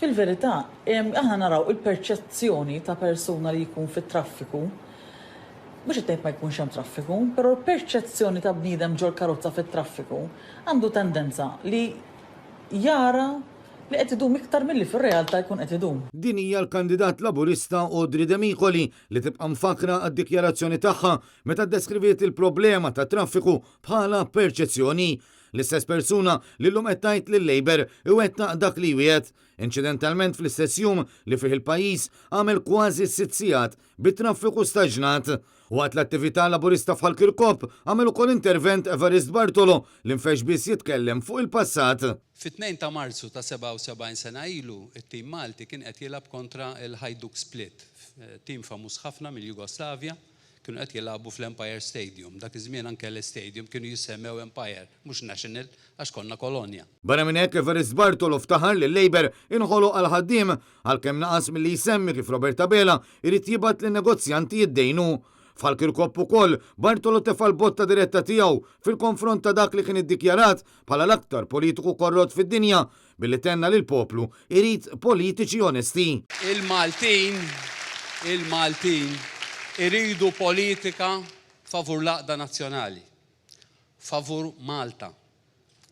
Fil-verità, aħna naraw il-perċezzjoni ta' persuna li jkun fit-traffiku, mhux qed ngħid ma jkunx hemm traffiku, però l-perċezzjoni ta' bniedem ġol karozza fit-traffiku għandu tendenza li jara li qed idum iktar milli fir-realtà jkun qed idum. Din hija l-kandidat laburista Audrey Demicoli li tibqa' mfakra għad-dikjarazzjoni tagħha meta ddeskriviet il-problema ta' traffiku bħala perċezzjoni. L-istess persuna li llum qed tgħid lil-Labour iwettaq dak li wiegħed incidentalment fl-istess jum li fih il-pajjiż għamel kważi 6 sigħat bit-traffiku staġnat. Waqt l-attività laburista f'Ħalkirkop għamel ukoll intervent Evarist Bartolo li nfex biss jitkellem fuq il-passat. Fit-2 ta' Marzu ta' 77 sena ilu, it-tim Malti kien qed jilgħab kontra il-Hajduk Split, tim famuż ħafna mill-Jugoslavja, kienu qed jilagħbu fl-Empire Stadium. Dak iż-żmien anke l-stadium kienu jissemmew Empire, mhux National, għax konna kolonja. Barra minn hekk Evarist Bartolo ftaħar li l-Labour inħolu għal ħaddiem għalkemm naqas milli jsemmi kif Robert Abela irid jibgħat lin negozjanti jiddejnu. F'Ħalkirkop ukoll Bartolo tefal botta diretta tiegħu fil-konfront ta' dak li kien iddikjarat bħala l-aktar politiku korrott fid-dinja billi tenna lil poplu irid politiċi onesti. Il-Maltin iridu politika favur l-għaqda nazzjonali, favur Malta.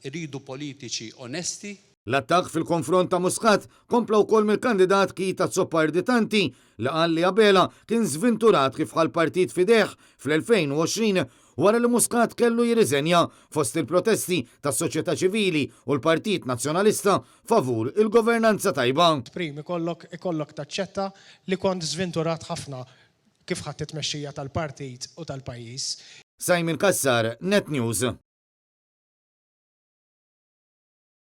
Iridu politiċi onesti. L-attak fil-konfront ta' Muscat kompla wkoll mill-kandidat Kita Zopparditanti li qal li Abela kien żvinturat kif bħal partit Fideh fl-2020 wara li Muscat kellu jirriżenja fost il-protesti tas-soċjetà ċivili u l-Partit Nazzjonalista favur il-governanza tajba. Prim ikollok taċċetta li kont żvinturat ħafna kif ħadd it-tmexxija tal-partit u tal-pajjiż. Simon Kassar, Net News.